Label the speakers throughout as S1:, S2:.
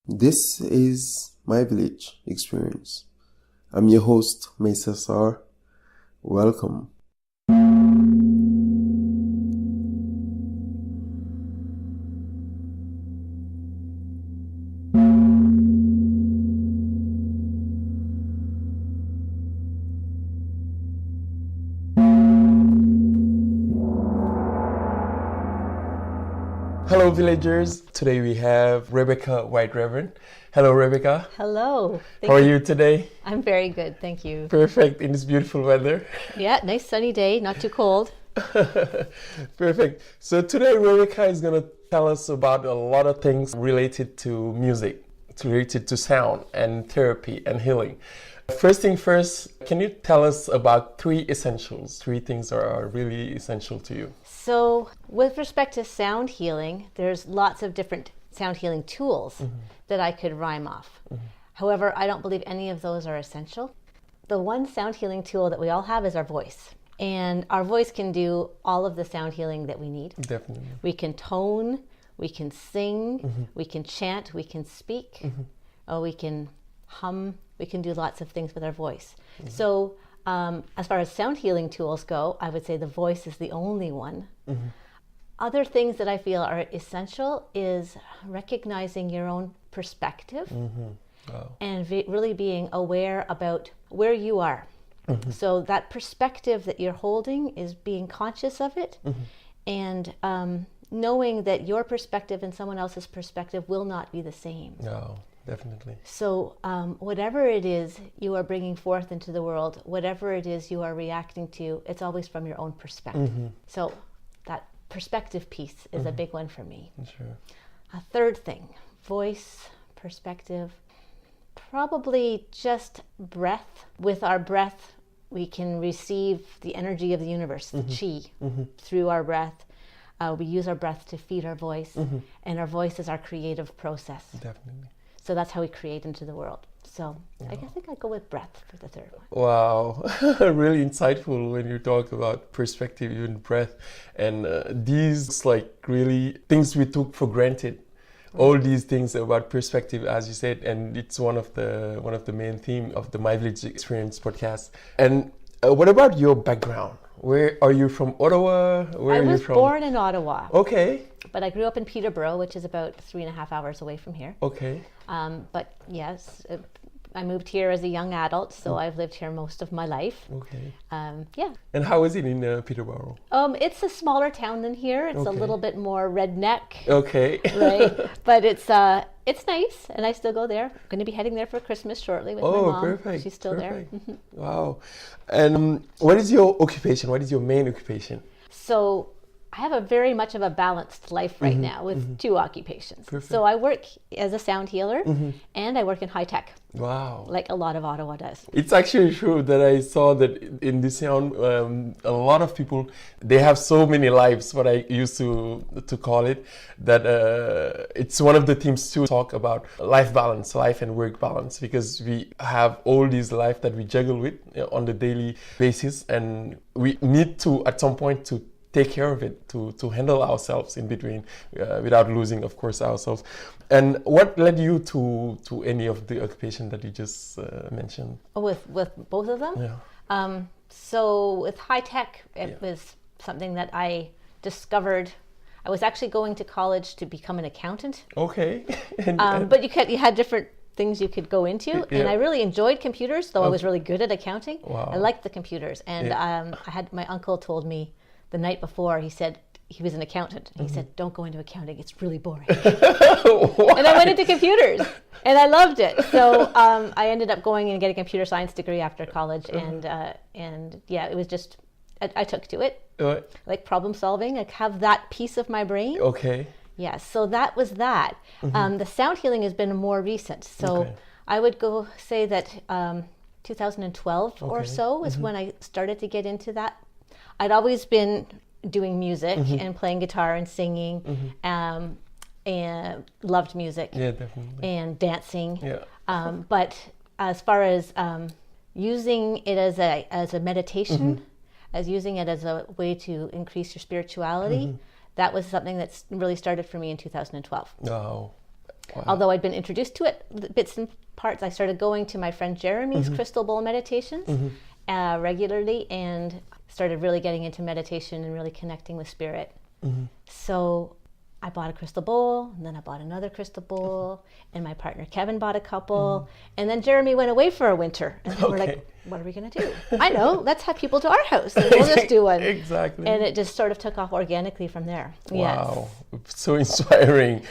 S1: This is My Village Experience. I'm your host, Mesa Sar. Welcome. Hello, villagers. Today we have Rebecca White Reverend. Hello, Rebecca.
S2: Hello.
S1: How are you today?
S2: I'm very good, thank you.
S1: Perfect in this beautiful weather.
S2: Yeah, nice sunny day, not too cold.
S1: Perfect. So today Rebecca is going to tell us about a lot of things related to music, related to sound and therapy and healing. First thing first, can you tell us about three essentials, three things that are really essential to you?
S2: So with respect to sound healing, there's lots of different sound healing tools that I could rhyme off. However, I don't believe any of those are essential. The one sound healing tool that we all have is our voice. And our voice can do all of the sound healing that we need.
S1: Definitely.
S2: We can tone, we can sing, we can chant, we can speak, we can hum, we can do lots of things with our voice. So as far as sound healing tools go, I would say the voice is the only one. Other things that I feel are essential is recognizing your own perspective and really being aware about where you are. So that perspective that you're holding is being conscious of it and knowing that your perspective and someone else's perspective will not be the same.
S1: No, definitely.
S2: So whatever it is you are bringing forth into the world, whatever it is you are reacting to, it's always from your own perspective. So that perspective piece is a big one for me.
S1: Sure.
S2: A third thing, voice, perspective, probably just breath. With our breath, we can receive the energy of the universe, the chi, through our breath. We use our breath to feed our voice, and our voice is our creative process.
S1: Definitely.
S2: So that's how we create into the world. So I think I'd go with breath for the third one.
S1: Wow, really insightful when you talk about perspective, even breath, and these like really things we took for granted. All these things about perspective, as you said, and it's one of the main theme of the My Village Experience podcast. And what about your background? Where are you from? Ottawa? Where
S2: I
S1: are you
S2: was
S1: from?
S2: born in Ottawa,
S1: Okay.
S2: but I grew up in Peterborough, which is about 3.5 hours away from here.
S1: Okay.
S2: But yes, I moved here as a young adult, so I've lived here most of my life.
S1: Okay.
S2: Yeah.
S1: And how is it in Peterborough?
S2: It's a smaller town than here. It's a little bit more redneck.
S1: Okay.
S2: Right. But it's nice, and I still go there. I'm going to be heading there for Christmas shortly with my mom.
S1: Perfect.
S2: She's still there.
S1: Wow. And what is your occupation? What is your main occupation?
S2: So I have a very much of a balanced life right now with two occupations.
S1: Perfect.
S2: So I work as a sound healer and I work in high tech,
S1: Wow.
S2: like a lot of Ottawa does.
S1: It's actually true that I saw that in this town, a lot of people, they have so many lives, what I used to call it, that it's one of the themes to talk about life balance, life and work balance, because we have all these life that we juggle with on the daily basis, and we need to, at some point, to take care of it, to handle ourselves in between without losing, of course, ourselves. And what led you to any of the occupation that you just mentioned?
S2: With both of them?
S1: Yeah.
S2: So with high tech, it was something that I discovered. I was actually going to college to become an accountant.
S1: Okay.
S2: But you had different things you could go into, and I really enjoyed computers, though I was really good at accounting.
S1: Wow.
S2: I liked the computers, and I had my uncle told me the night before, he said, he was an accountant. He said, don't go into accounting. It's really boring. And I went into computers and I loved it. So I ended up going and getting a computer science degree after college. And yeah, it was just, I took to it. Like problem solving. I have that piece of my brain.
S1: Okay.
S2: Yeah, so that was that. The sound healing has been more recent. So I would go say that 2012 or so is when I started to get into that. I'd always been doing music and playing guitar and singing, and loved music.
S1: Yeah, definitely.
S2: And dancing.
S1: Yeah.
S2: But as far as using it as a meditation, as using it as a way to increase your spirituality, that was something that's really started for me in 2012.
S1: Oh, Wow.
S2: Although I'd been introduced to it, bits and parts, I started going to my friend Jeremy's crystal bowl meditations regularly, and started really getting into meditation and really connecting with spirit. So I bought a crystal bowl, and then I bought another crystal bowl, and my partner Kevin bought a couple, and then Jeremy went away for a winter, and we're like, what are we going to do? I know, let's have people to our house, and we'll just do one.
S1: Exactly.
S2: And it just sort of took off organically from there.
S1: Wow, so inspiring.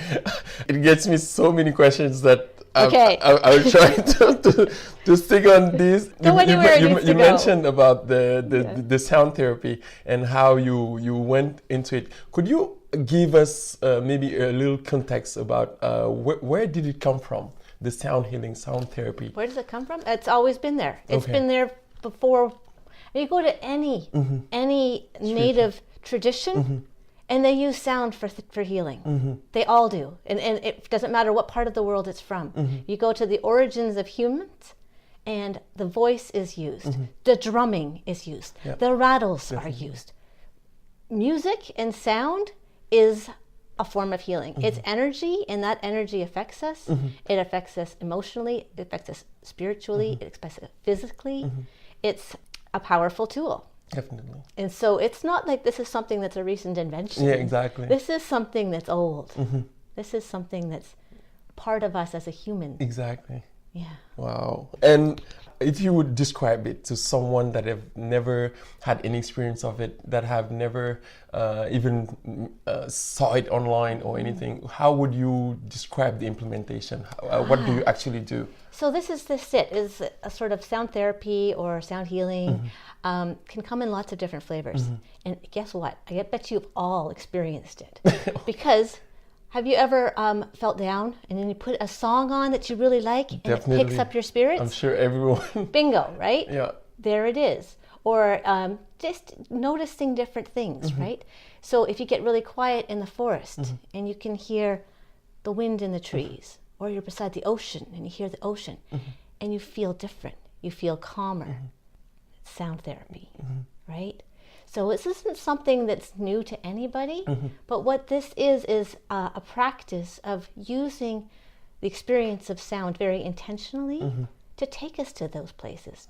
S1: It gets me so many questions that I'll try to stick on these. You mentioned about the sound therapy and how you went into it. Could you give us maybe a little context about where did it come from? The sound healing, sound therapy.
S2: Where does it come from? It's always been there. It's been there before. You go to any native tradition, and they use sound for healing. They all do, and it doesn't matter what part of the world it's from. You go to the origins of humans, and the voice is used. The drumming is used. The rattles are used. Music and sound is a form of healing. It's energy, and that energy affects us. It affects us emotionally, it affects us spiritually, it affects us physically. It's a powerful tool.
S1: Definitely.
S2: And so it's not like this is something that's a recent invention.
S1: Yeah, exactly.
S2: This is something that's old. This is something that's part of us as a human.
S1: Exactly.
S2: Yeah.
S1: Wow. And if you would describe it to someone that have never had any experience of it, that have never even saw it online or anything, how would you describe the implementation? What do you actually do?
S2: So this is a sort of sound therapy or sound healing can come in lots of different flavors. And guess what? I bet you've all experienced it. Because have you ever felt down and then you put a song on that you really like and
S1: Definitely.
S2: it picks up your spirits?
S1: I'm sure everyone.
S2: Bingo, right?
S1: Yeah.
S2: There it is. Or just noticing different things, right? So if you get really quiet in the forest and you can hear the wind in the trees, or you're beside the ocean and you hear the ocean and you feel different, you feel calmer. It's sound therapy, right? So this isn't something that's new to anybody, but what this is a practice of using the experience of sound very intentionally to take us to those places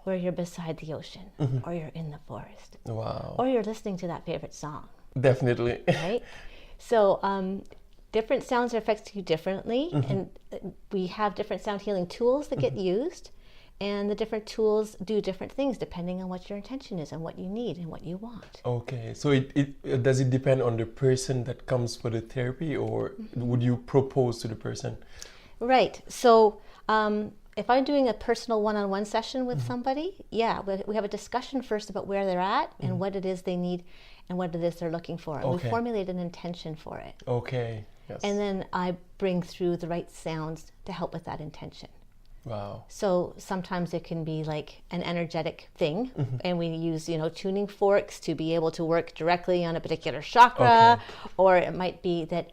S2: where you're beside the ocean, or you're in the forest, or you're listening to that favorite song.
S1: Definitely.
S2: Right? So different sounds affect you differently, and we have different sound healing tools that get used. And the different tools do different things depending on what your intention is and what you need and what you want. Okay,
S1: so it does it depend on the person that comes for the therapy, or would you propose to the person?
S2: Right. So if I'm doing a personal one-on-one session with somebody, we have a discussion first about where they're at and what it is they need and what it is they're looking for. And we formulate an intention for it.
S1: Okay. Yes.
S2: And then I bring through the right sounds to help with that intention.
S1: Wow.
S2: So sometimes it can be like an energetic thing, and we use, tuning forks to be able to work directly on a particular chakra, or it might be that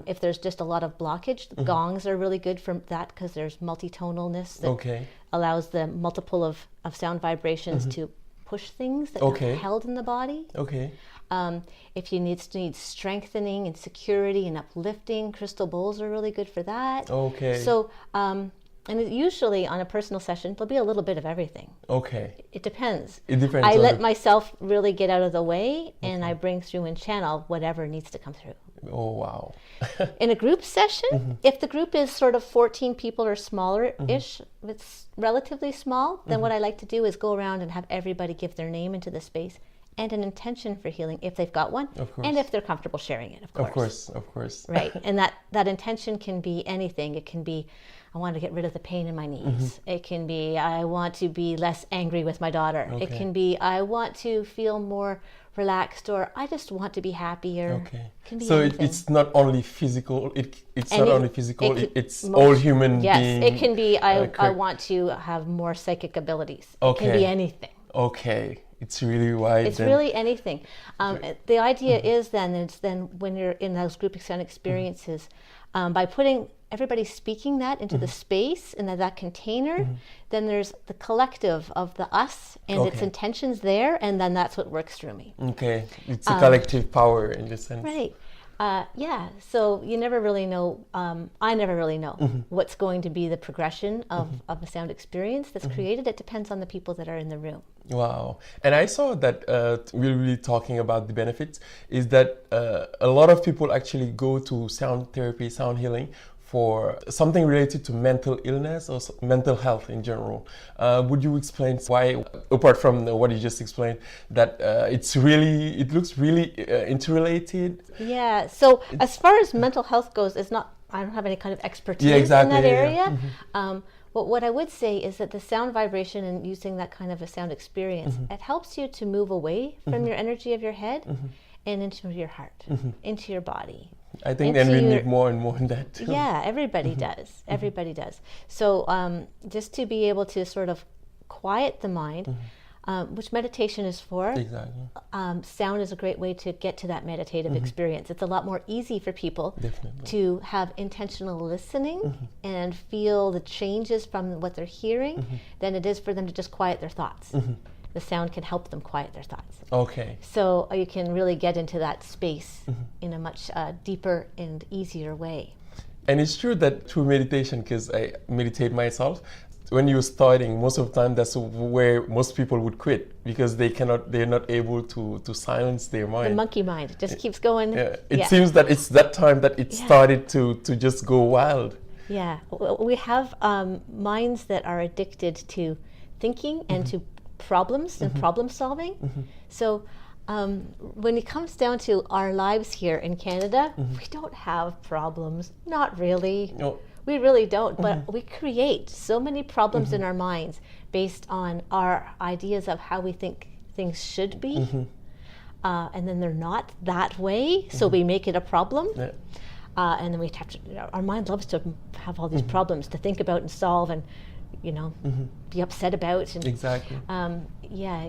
S2: if there's just a lot of blockage, gongs are really good for that because there's multitonalness that allows the multiple of sound vibrations to push things that are held in the body. If you need strengthening and security and uplifting, crystal bowls are really good for that. So and usually on a personal session, there'll be a little bit of everything. It depends. I let myself really get out of the way, and I bring through and channel whatever needs to come through.
S1: Oh, wow.
S2: In a group session, if the group is sort of 14 people or smaller-ish, if it's relatively small, then what I like to do is go around and have everybody give their name into the space and an intention for healing if they've got one, and if they're comfortable sharing it, of course. Of course. Right, and that intention can be anything. It can be, I want to get rid of the pain in my knees. It can be, I want to be less angry with my daughter. It can be, I want to feel more relaxed, or I just want to be happier. It can be anything.
S1: It's not only physical. It's not only physical. It's all human being.
S2: Yes, it can be, I want to have more psychic abilities. It can be anything.
S1: It's really wide.
S2: It's really anything. The idea is then when you're in those group sound experiences, by putting everybody speaking that into the space and that container, then there's the collective of the us and its intentions there, and then that's what works through me.
S1: It's a collective power in this sense.
S2: Right. Yeah, so you never really know, I never really know what's going to be the progression of a sound experience that's created. It depends on the people that are in the room.
S1: Wow. And I saw that we're really talking about the benefits, is that a lot of people actually go to sound therapy, sound healing for something related to mental illness or mental health in general. Would you explain why, apart from what you just explained, that it looks really interrelated?
S2: Yeah, so as far as mental health goes, I don't have any kind of expertise in that area. But what I would say is that the sound vibration and using that kind of a sound experience, it helps you to move away from your energy of your head and into your heart, into your body.
S1: I think then we need more and more in that too.
S2: Yeah, everybody does. Everybody does. So just to be able to sort of quiet the mind, which meditation is for.
S1: Exactly.
S2: Sound is a great way to get to that meditative experience. It's a lot more easy for people to have intentional listening and feel the changes from what they're hearing than it is for them to just quiet their thoughts. The sound can help them quiet their thoughts.
S1: Okay.
S2: So you can really get into that space in a much deeper and easier way.
S1: And it's true that through meditation, because I meditate myself, when you're starting, most of the time that's where most people would quit, because they're not able to silence their mind.
S2: The monkey mind just keeps going.
S1: It seems that it's that time that it started to just go wild.
S2: Yeah, we have minds that are addicted to thinking and to problems and problem solving. So when it comes down to our lives here in Canada, we don't have problems. Not really.
S1: No.
S2: We really don't, but we create so many problems in our minds based on our ideas of how we think things should be. And then they're not that way, so we make it a problem.
S1: Yeah.
S2: And then we have to, our mind loves to have all these problems to think about and solve and, be upset about. And,
S1: exactly.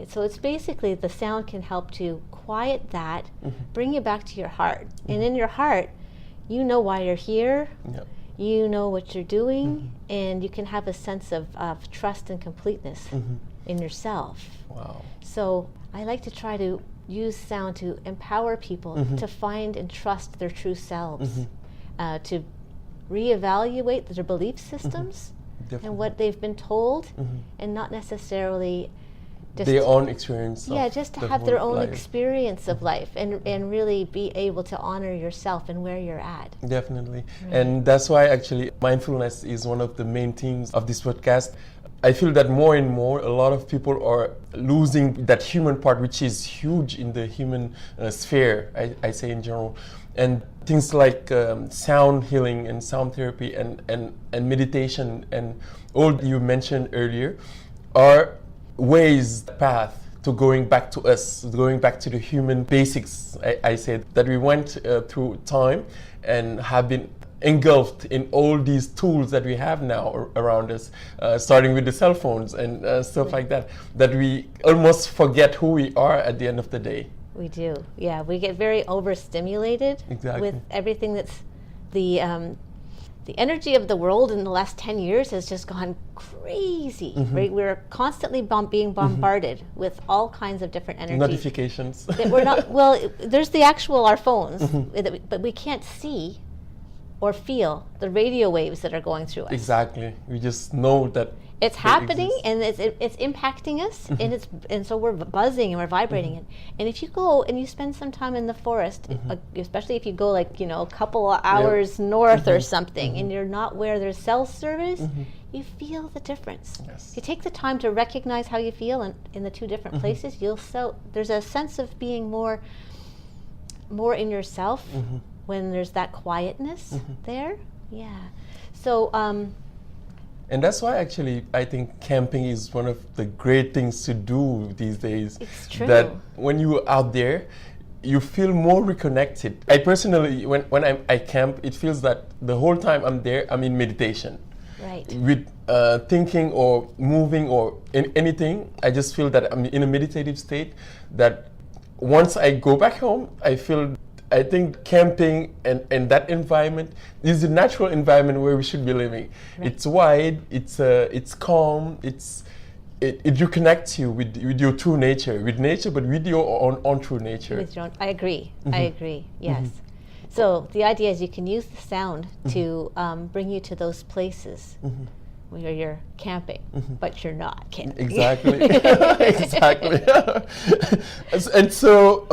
S2: So it's basically the sound can help to quiet that, bring you back to your heart. And in your heart, you know why you're here.
S1: Yep.
S2: You know what you're doing, and you can have a sense of trust and completeness in yourself.
S1: Wow.
S2: So I like to try to use sound to empower people to find and trust their true selves, to reevaluate their belief systems and what they've been told, and not necessarily just
S1: their own experience.
S2: Just to have their own experience of life and really be able to honor yourself and where you're at.
S1: Definitely. And that's why actually mindfulness is one of the main themes of this podcast. I feel that more and more a lot of people are losing that human part, which is huge in the human sphere, I say in general. And things like sound healing and sound therapy and meditation and all you mentioned earlier are path to going back to us, going back to the human basics. I said that we went through time and have been engulfed in all these tools that we have now around us, starting with the cell phones and stuff like that, that we almost forget who we are at the end of the day.
S2: We do, yeah. We get very overstimulated with everything that's the energy of the world in the last 10 years has just gone crazy, right? We're constantly being bombarded with all kinds of different energies.
S1: Notifications.
S2: That we're not, well, there's our phones, but we can't see or feel the radio waves that are going through us.
S1: Exactly. We just know that
S2: it's happening and it's impacting us, and so we're buzzing and we're vibrating. And if you go and you spend some time in the forest, especially if you go a couple of hours north or something, and you're not where there's cell service, you feel the difference.
S1: Yes.
S2: You take the time to recognize how you feel in the two different places. There's a sense of being more in yourself when there's that quietness there. Yeah. So.
S1: And that's why actually I think camping is one of the great things to do these days.
S2: It's true.
S1: That when you're out there, you feel more reconnected. I personally, when I camp, it feels that the whole time I'm there, I'm in meditation.
S2: Right.
S1: With thinking or moving or anything, I just feel that I'm in a meditative state, that once I go back home, I think camping and that environment is the natural environment where we should be living. Right. It's wide, it's calm, it reconnects you with your true nature, with nature, but with your own true nature.
S2: I agree. I agree. Yes. So the idea is you can use the sound to bring you to those places where you're camping, but you're not camping.
S1: Exactly. Exactly. And so,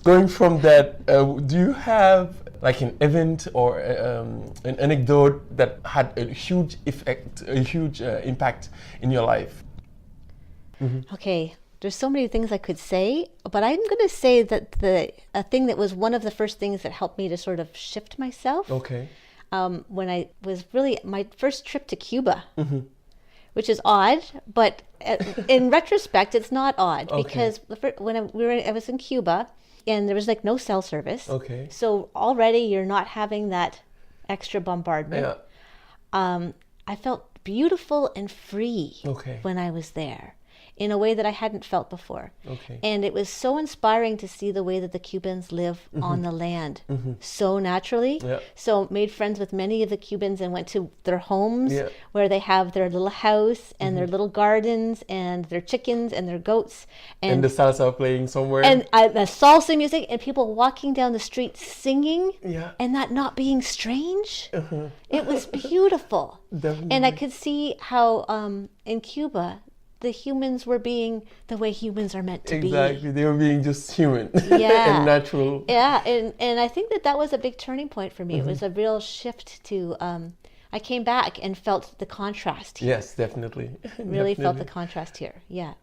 S1: going from that, do you have like an event or an anecdote that had a huge effect, a huge impact in your life?
S2: Okay, there's so many things I could say, but I'm going to say that a thing that was one of the first things that helped me to sort of shift myself.
S1: Okay.
S2: When I was really my first trip to Cuba, which is odd, but in retrospect, it's not odd because when I was in Cuba, and there was like no cell service.
S1: Okay.
S2: So already you're not having that extra bombardment.
S1: Yeah.
S2: I felt beautiful and free when I was there, in a way that I hadn't felt before.
S1: Okay.
S2: And it was so inspiring to see the way that the Cubans live on the land so naturally.
S1: Yeah.
S2: So made friends with many of the Cubans and went to their homes where they have their little house and their little gardens and their chickens and their goats.
S1: And the salsa playing somewhere.
S2: And the salsa music and people walking down the street singing and that not being strange. It was beautiful.
S1: Definitely.
S2: And I could see how in Cuba, the humans were being the way humans are meant to be.
S1: Exactly, they were being just human
S2: and
S1: natural.
S2: Yeah, and I think that was a big turning point for me. It was a real shift to, I came back and felt the contrast here.
S1: Yes, definitely.
S2: Really felt the contrast here, yeah.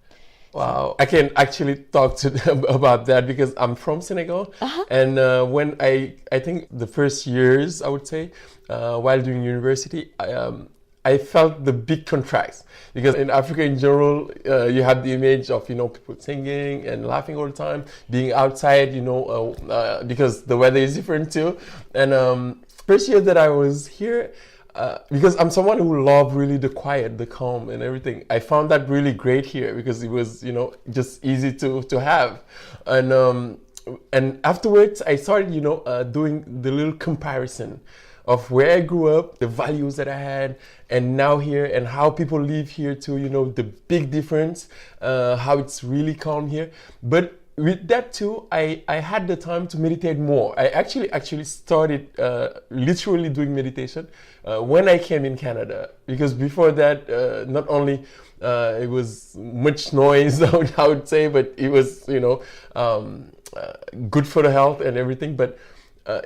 S1: Wow, I can actually talk to them about that because I'm from Senegal. And when I think the first years, I would say, while doing university, I felt the big contrast because in Africa in general, you have the image of, people singing and laughing all the time, being outside, because the weather is different too. And first year that I was here, because I'm someone who loved really the quiet, the calm and everything. I found that really great here because it was, just easy to have. And afterwards I started, doing the little comparison of where I grew up, the values that I had, and now here, and how people live here too, the big difference, how it's really calm here. But with that too, I had the time to meditate more. I actually started literally doing meditation when I came in Canada, because before that, not only it was much noise, I would say, but it was, good for the health and everything, but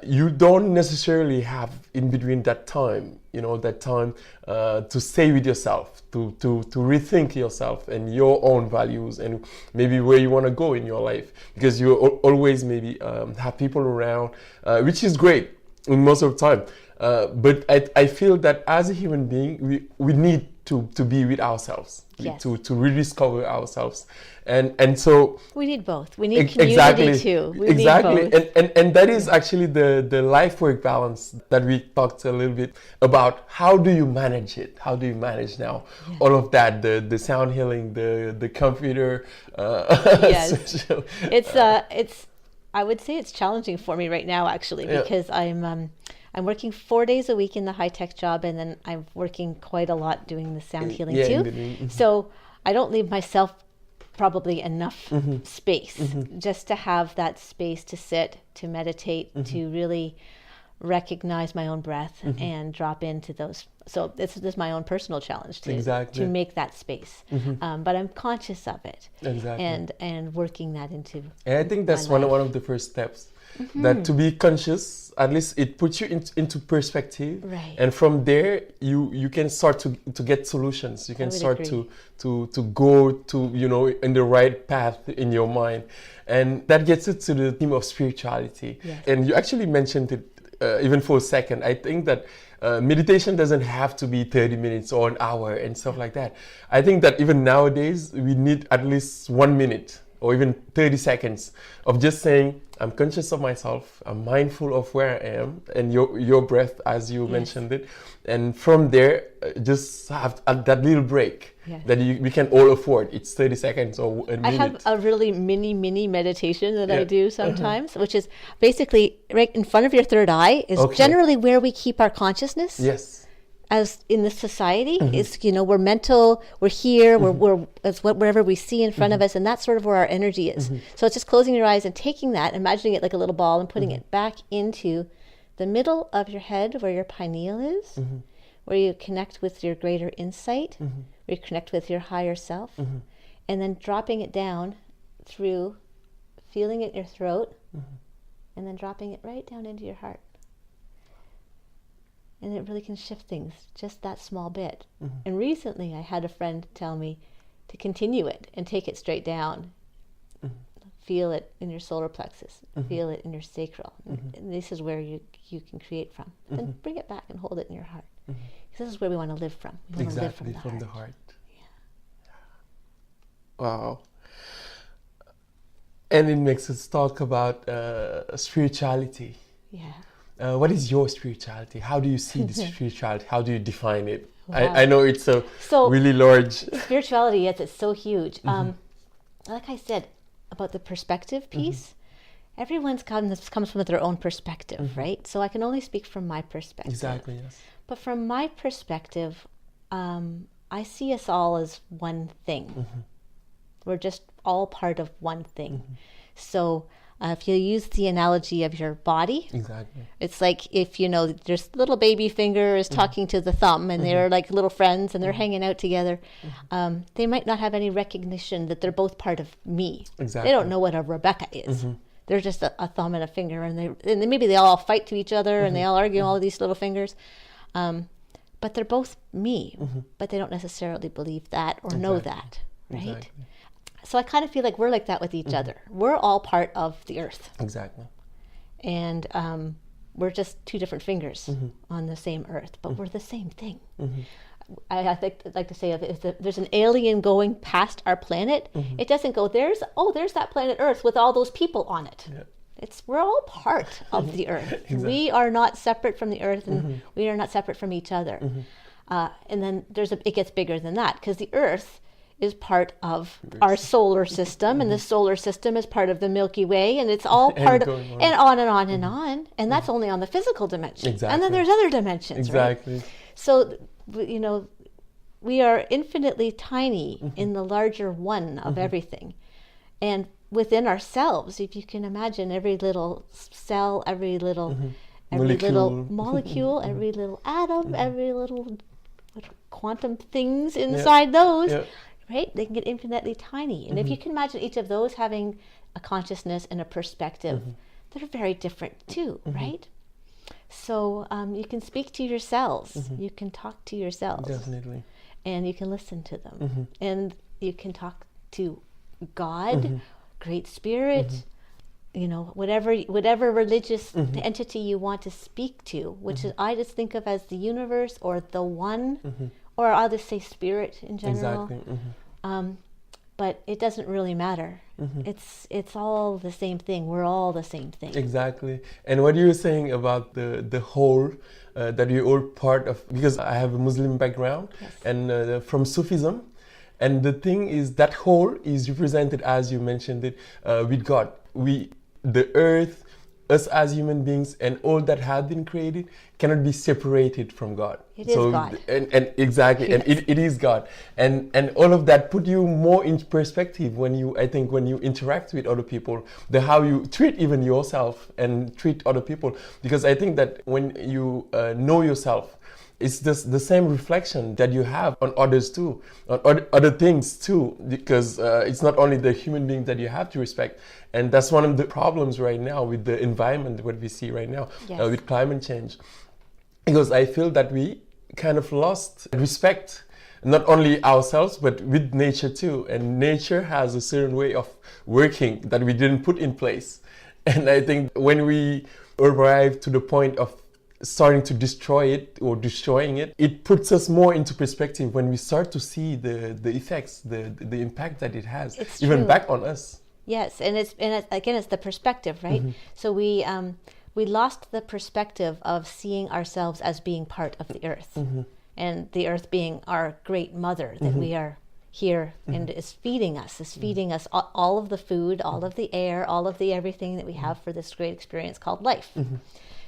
S1: you don't necessarily have in between that time, to stay with yourself, to rethink yourself and your own values and maybe where you want to go in your life, because you always maybe have people around, which is great most of the time. But I feel that as a human being, we need to be with ourselves, to rediscover ourselves. And so
S2: we need both. We need community too. We need both.
S1: And that is actually the life work balance that we talked a little bit about. How do you manage it? How do you manage now all of that, the sound healing, the computer?
S2: Yes, it's I would say it's challenging for me right now actually, because I'm working 4 days a week in the high-tech job, and then I'm working quite a lot doing the sound healing too. So I don't leave myself probably enough space just to have that space to sit, to meditate, to really recognize my own breath and drop into those. So this is my own personal challenge to make that space. But I'm conscious of it and working that into.
S1: And I think that's one of the first steps. That to be conscious, at least it puts you into perspective, and from there you can start to get solutions. You can start to go to in the right path in your mind, and that gets it to the theme of spirituality. And you actually mentioned it even for a second. I think that meditation doesn't have to be 30 minutes or an hour and stuff like that. I think that even nowadays we need at least 1 minute or even 30 seconds of just saying, I'm conscious of myself, I'm mindful of where I am, and your breath, as you mentioned it. And from there, just have that little break that we can all afford. It's 30 seconds or a minute.
S2: I have a really mini meditation that I do sometimes, which is basically right in front of your third eye is generally where we keep our consciousness.
S1: Yes.
S2: as in this society, is, you know, we're mental, we're here, we're it's wherever we see in front of us, and that's sort of where our energy is. So it's just closing your eyes and taking that, imagining it like a little ball, and putting it back into the middle of your head where your pineal is, where you connect with your greater insight, where you connect with your higher self, and then dropping it down through feeling it in your throat, and then dropping it right down into your heart. And it really can shift things just that small bit. And recently I had a friend tell me to continue it and take it straight down. Feel it in your solar plexus, feel it in your sacral. And this is where you can create from. Then bring it back and hold it in your heart. This is where we want to live from. We want to live from the heart.
S1: Yeah. Wow. And it makes us talk about spirituality.
S2: Yeah.
S1: What is your spirituality? How do you see the spirituality? How do you define it?
S2: Wow.
S1: I know it's a really large...
S2: Spirituality, yes, it's so huge. Like I said about the perspective piece, everyone's comes from their own perspective, right? So I can only speak from my perspective.
S1: Exactly, yes.
S2: But from my perspective, I see us all as one thing. We're just all part of one thing. So if you use the analogy of your body, it's like if, you know, there's little baby finger is talking to the thumb, and they're like little friends, and they're hanging out together. They might not have any recognition that they're both part of me. They don't know what a Rebecca is. They're just a thumb and a finger, and maybe they all fight to each other, and they all argue, all of these little fingers. But they're both me, but they don't necessarily believe that or know that, right? So I kind of feel like we're like that with each other. We're all part of the earth. And we're just two different fingers on the same earth, but we're the same thing. I like to say, if there's an alien going past our planet, it doesn't go, there's that planet Earth with all those people on it. We're all part of the earth. We are not separate from the earth, and we are not separate from each other. And then it gets bigger than that, because the earth is part of our solar system, and the solar system is part of the Milky Way, and it's all part of, and on and on and on. And that's only on the physical dimension. And then there's other dimensions, right? So, you know, we are infinitely tiny in the larger one of everything. And within ourselves, if you can imagine every little cell, every little molecule, every little atom, every little quantum things inside those, right? They can get infinitely tiny. And if you can imagine each of those having a consciousness and a perspective, they're very different too, right? So you can speak to yourselves. You can talk to yourselves.
S1: Definitely.
S2: And you can listen to them. And you can talk to God, Great Spirit, you know, whatever religious entity you want to speak to, which is, I just think of as the universe or the one, or I'll just say spirit in general. But it doesn't really matter. It's all the same thing. We're all the same thing.
S1: Exactly. And what you were saying about the whole, that you're all part of, because I have a Muslim background, and from Sufism, and the thing is that whole is represented, as you mentioned it, with God. The earth, us as human beings, and all that have been created cannot be separated from God.
S2: It is God.
S1: And exactly, and it is God. And all of that put you more in perspective when you interact with other people, how you treat even yourself and treat other people. Because I think that when you know yourself, it's just the same reflection that you have on others too, on other things too, because it's not only the human being that you have to respect. And that's one of the problems right now with the environment, what we see right now, with climate change. Because I feel that we kind of lost respect, not only ourselves, but with nature too. And nature has a certain way of working that we didn't put in place. And I think when we arrive to the point of starting to destroy it or destroying it, it puts us more into perspective when we start to see the effects, the impact that it has, even back on us.
S2: Yes, and it's the perspective, right? So we lost the perspective of seeing ourselves as being part of the earth, and the earth being our great mother, that we are here and is feeding us all of the food, all of the air, all of the everything that we have for this great experience called life.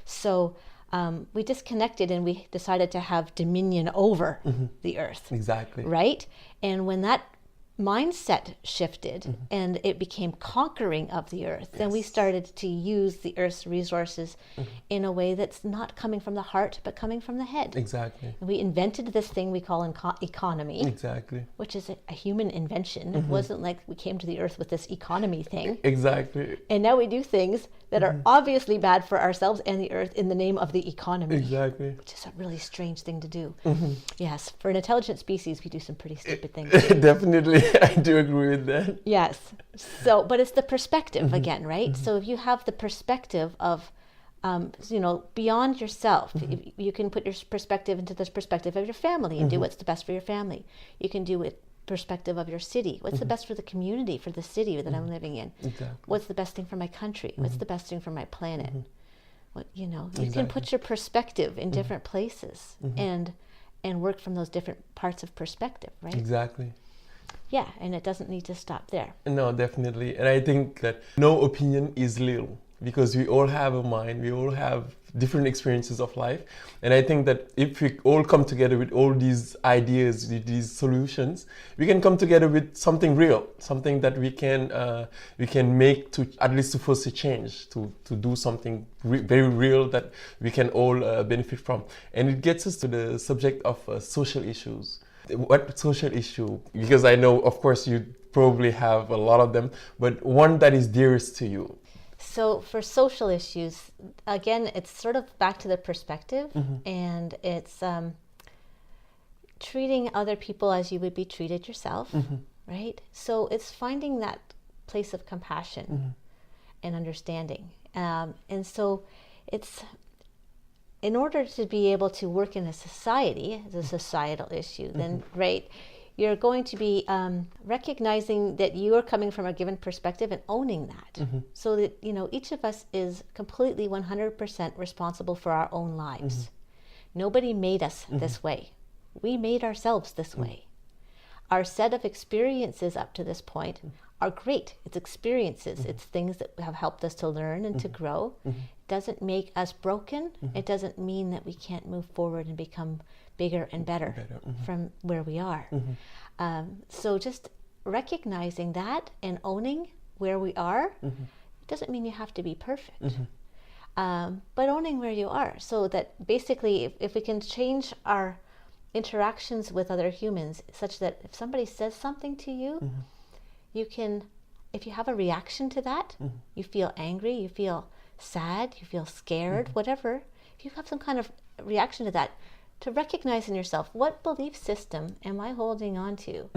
S2: So we disconnected and we decided to have dominion over the earth.
S1: Exactly.
S2: Right? And when that mindset shifted and it became conquering of the earth, then we started to use the earth's resources in a way that's not coming from the heart but coming from the head.
S1: Exactly.
S2: And we invented this thing we call economy.
S1: Exactly.
S2: Which is a human invention. It wasn't like we came to the earth with this economy thing.
S1: Exactly.
S2: And now we do things that are obviously bad for ourselves and the earth in the name of the economy.
S1: Exactly.
S2: Which is a really strange thing to do. Yes, for an intelligent species, we do some pretty stupid things.
S1: Definitely, I do agree with that.
S2: Yes. So, but it's the perspective again, right? So if you have the perspective of, beyond yourself, you can put your perspective into this perspective of your family and do what's the best for your family. You can do it perspective of your city. What's the best for the community, for the city that I'm living in?
S1: Exactly.
S2: What's the best thing for my country? What's the best thing for my planet? What, you
S1: Exactly.
S2: can put your perspective in different places and work from those different parts of perspective, right?
S1: Exactly.
S2: Yeah, and it doesn't need to stop there.
S1: No, definitely. And I think that no opinion is little, because we all have a mind, we all have different experiences of life. And I think that if we all come together with all these ideas, with these solutions, we can come together with something real, something that we can make to at least to force a change, to do something very real that we can all benefit from. And it gets us to the subject of social issues. What social issue? Because I know, of course, you probably have a lot of them, but one that is dearest to you.
S2: So for social issues, again, it's sort of back to the perspective, and it's treating other people as you would be treated yourself, right? So it's finding that place of compassion and understanding. And so it's, in order to be able to work in a society, as a societal issue, then right, you're going to be recognizing that you are coming from a given perspective and owning that. So that, each of us is completely 100% responsible for our own lives. Nobody made us this way. We made ourselves this way. Our set of experiences up to this point are great. It's experiences. It's things that have helped us to learn and to grow. It doesn't make us broken. It doesn't mean that we can't move forward and become bigger and better from where we are. So just recognizing that and owning where we are, doesn't mean you have to be perfect. But owning where you are, so that basically if we can change our interactions with other humans such that if somebody says something to you, you can, if you have a reaction to that, you feel angry, you feel sad, you feel scared, whatever, if you have some kind of reaction to that, to recognize in yourself, what belief system am I holding on to?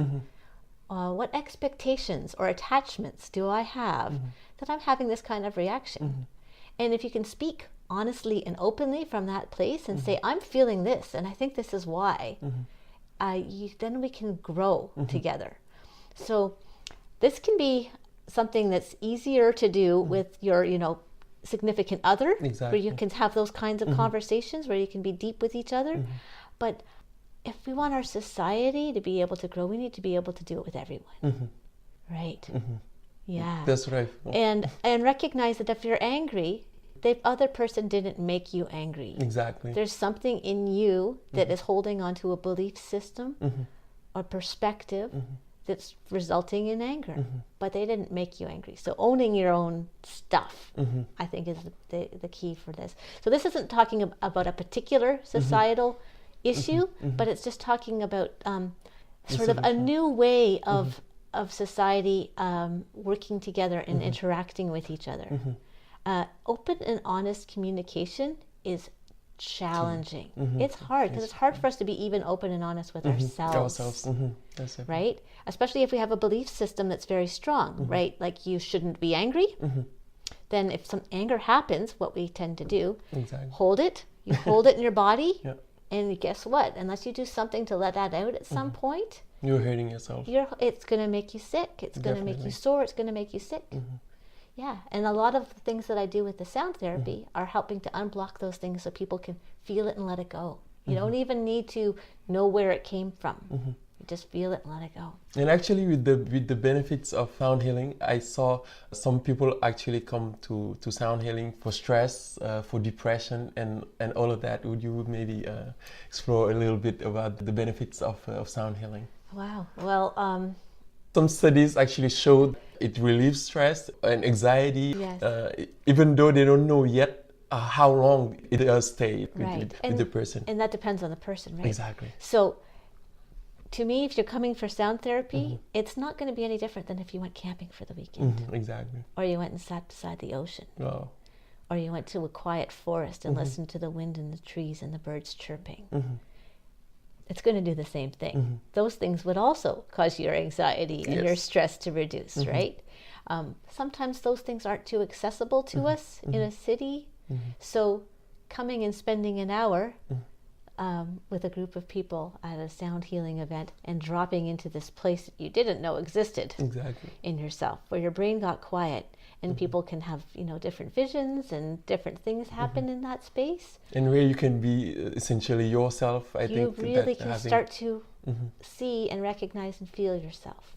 S2: What expectations or attachments do I have that I'm having this kind of reaction? And if you can speak honestly and openly from that place and say, I'm feeling this and I think this is why, then we can grow together. So this can be something that's easier to do with your, significant other, where you can have those kinds of conversations where you can be deep with each other. But if we want our society to be able to grow, we need to be able to do it with everyone. Right? Yeah.
S1: That's right.
S2: And recognize that if you're angry, the other person didn't make you angry.
S1: Exactly.
S2: There's something in you that is holding on to a belief system or perspective that's resulting in anger, but they didn't make you angry. So owning your own stuff, I think, is the key for this. So this isn't talking about a particular societal issue, but it's just talking about sort of a new way of society working together and interacting with each other. Open and honest communication is challenging. It's hard because it's hard for us to be even open and honest with ourselves.
S1: That's it.
S2: Right? Especially if we have a belief system that's very strong, right? Like you shouldn't be angry. Then if some anger happens, what we tend to do, hold it. You hold it in your body. And guess what? Unless you do something to let that out at some point,
S1: you're hurting yourself.
S2: It's going to make you sick. It's going to make you sore. It's going to make you sick. Yeah, and a lot of the things that I do with the sound therapy are helping to unblock those things so people can feel it and let it go. You don't even need to know where it came from. You just feel it and let it go.
S1: And actually, with the benefits of sound healing, I saw some people actually come to sound healing for stress, for depression, and all of that. Would you maybe explore a little bit about the benefits of sound healing?
S2: Wow. Well,
S1: some studies actually showed it relieves stress and anxiety,
S2: Yes.
S1: Even though they don't know yet how long it does stay
S2: right.
S1: with the person.
S2: And that depends on the person, right?
S1: Exactly.
S2: So, to me, if you're coming for sound therapy, it's not going to be any different than if you went camping for the weekend.
S1: Exactly.
S2: Or you went and sat beside the ocean.
S1: Oh.
S2: Or you went to a quiet forest and listened to the wind and the trees and the birds chirping. It's going to do the same thing. Those things would also cause your anxiety and your stress to reduce, right? Sometimes those things aren't too accessible to us in a city. So coming and spending an hour with a group of people at a sound healing event and dropping into this place that you didn't know existed in yourself, where your brain got quiet and people can have, different visions and different things happen in that space.
S1: And where you can be essentially yourself, I think.
S2: You really can start to see and recognize and feel yourself.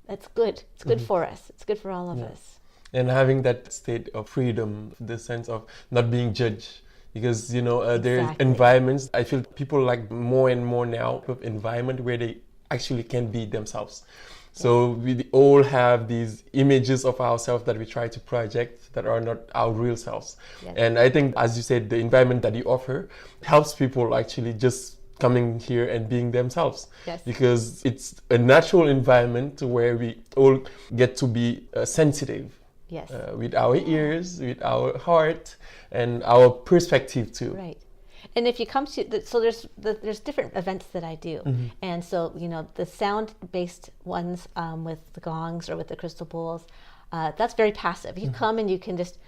S2: That's good. It's good for us. It's good for all of us.
S1: And having that state of freedom, the sense of not being judged. Because, there are environments, I feel people like more and more now, of environment where they actually can be themselves. So we all have these images of ourselves that we try to project that are not our real selves.
S2: Yes.
S1: And I think, as you said, the environment that you offer helps people actually just coming here and being themselves.
S2: Yes.
S1: Because it's a natural environment where we all get to be sensitive.
S2: Yes.
S1: With our ears, with our heart, and our perspective too.
S2: Right. And if you come to, so there's different events that I do. And so, the sound-based ones with the gongs or with the crystal bowls, that's very passive. You come and you can just,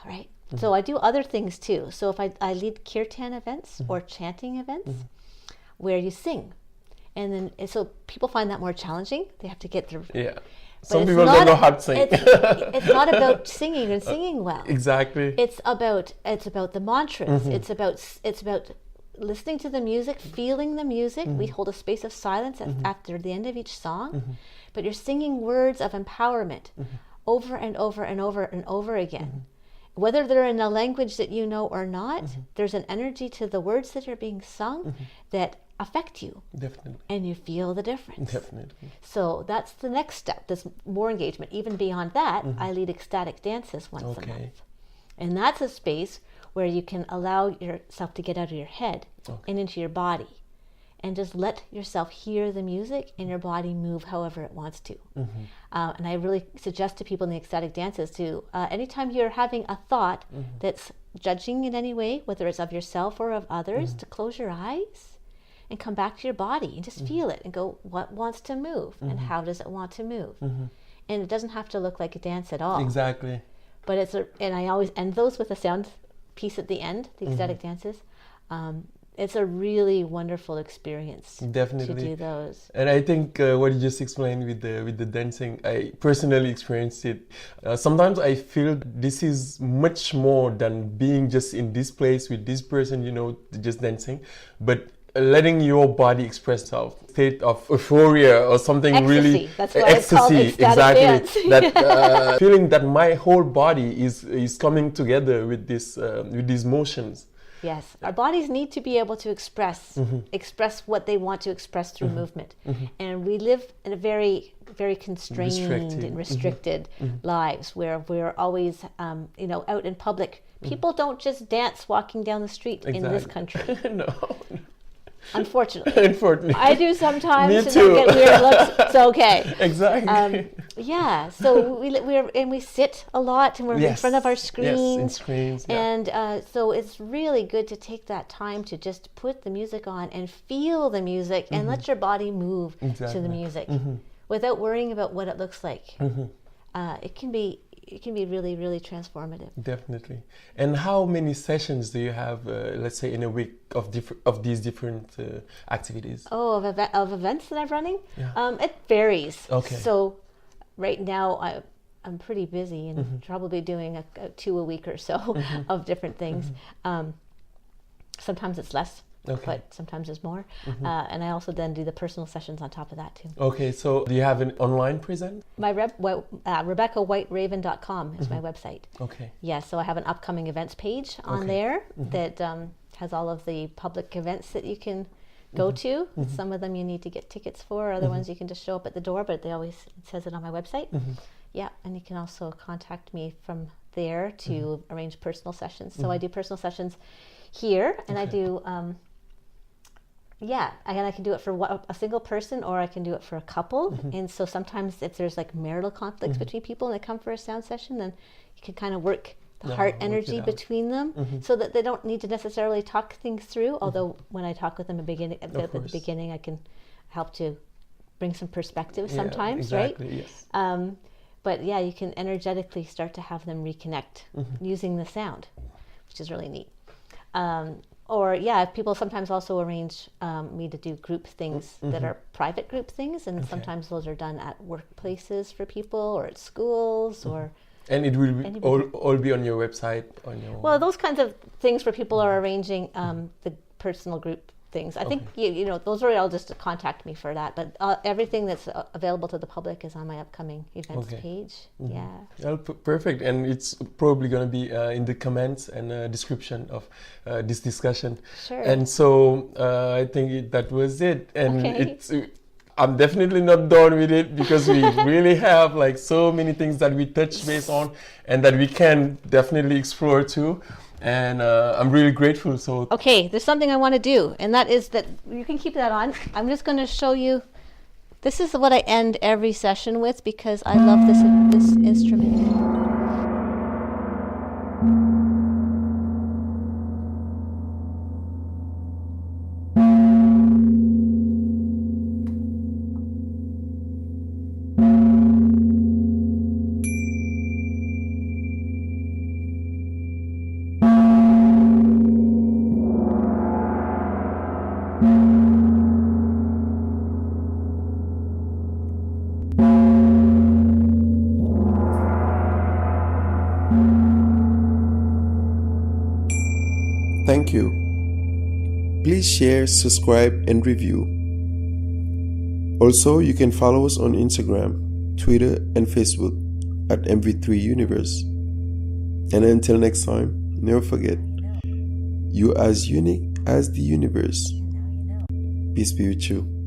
S2: right? So I do other things too. So if I lead kirtan events or chanting events where you sing. And then, so people find that more challenging. They have to get through.
S1: Yeah. Some people don't know how to sing.
S2: It's not about singing and singing well.
S1: Exactly.
S2: It's about the mantras. It's about listening to the music, feeling the music. We hold a space of silence after the end of each song, but you're singing words of empowerment over and over and over and over again. Whether they're in a language that you know or not, there's an energy to the words that are being sung that affect you.
S1: Definitely.
S2: And you feel the difference.
S1: Definitely.
S2: So that's the next step, this more engagement. Even beyond that, I lead ecstatic dances once a month. And that's a space where you can allow yourself to get out of your head and into your body. And just let yourself hear the music and your body move however it wants to. And I really suggest to people in the ecstatic dances to, anytime you're having a thought that's judging in any way, whether it's of yourself or of others, to close your eyes and come back to your body and just feel it and go, what wants to move and how does it want to move? And it doesn't have to look like a dance at all.
S1: Exactly.
S2: But and I always end those with a sound piece at the end, the ecstatic dances. It's a really wonderful experience.
S1: Definitely.
S2: To do those.
S1: And I think what you just explained with the dancing, I personally experienced it. Sometimes I feel this is much more than being just in this place with this person, just dancing, but letting your body express itself, state of euphoria or something
S2: Ecstasy.
S1: really.
S2: That's why it's called ecstatic dance.
S1: That feeling that my whole body is coming together with these motions.
S2: Yes, our bodies need to be able to express what they want to express through movement, and we live in a very, very constrained and restricted lives where we're always, out in public. People don't just dance walking down the street in this country.
S1: No.
S2: Unfortunately. I do sometimes.
S1: Me too.
S2: And I get weird looks. It's okay.
S1: Exactly.
S2: So we sit a lot and we're in front of our screens.
S1: Yes, in screens. Yeah.
S2: And so it's really good to take that time to just put the music on and feel the music and let your body move to the music without worrying about what it looks like. It can be really, really transformative.
S1: Definitely. And how many sessions do you have, let's say, in a week of these different activities?
S2: Oh, of events that I'm running? Yeah. It varies.
S1: Okay.
S2: So right now I'm pretty busy and probably doing a 2 a week or so of different things. Sometimes it's less. but sometimes there's more. And I also then do the personal sessions on top of that too.
S1: Okay, so do you have an online presence?
S2: My RebeccaWhiteRaven.com is my website.
S1: Okay.
S2: Yeah, so I have an upcoming events page on there that has all of the public events that you can go to. Some of them you need to get tickets for, other ones you can just show up at the door, but it says it on my website. Yeah, and you can also contact me from there to arrange personal sessions. So I do personal sessions here, and I do, and I can do it for a single person, or I can do it for a couple. And so sometimes if there's like marital conflicts between people and they come for a sound session, then you can kind of work the heart energy between them so that they don't need to necessarily talk things through. Although when I talk with them at the beginning, I can help to bring some perspective sometimes, right?
S1: Yes.
S2: But yeah, you can energetically start to have them reconnect using the sound, which is really neat. Or people sometimes also arrange me to do group things that are private group things, and sometimes those are done at workplaces for people or at schools or.
S1: And it will be all be on your website,
S2: Well, those kinds of things where people are arranging the personal group things. I think those are all just to contact me for that. But everything that's available to the public is on my upcoming events page. Yeah.
S1: Well, perfect. And it's probably going to be in the comments and description of this discussion.
S2: Sure.
S1: And so I think that was it. And I'm definitely not done with it, because we really have like so many things that we touch base on and that we can definitely explore too. And I'm really grateful. So
S2: okay, there's something I want to do, and that is that you can keep that on. I'm just going to show you. This is what I end every session with, because I love this instrument.
S3: Thank you. Please share, subscribe, and review. Also, you can follow us on Instagram, Twitter, and Facebook at MV3Universe. And until next time, never forget, you're as unique as the universe. Peace be with you.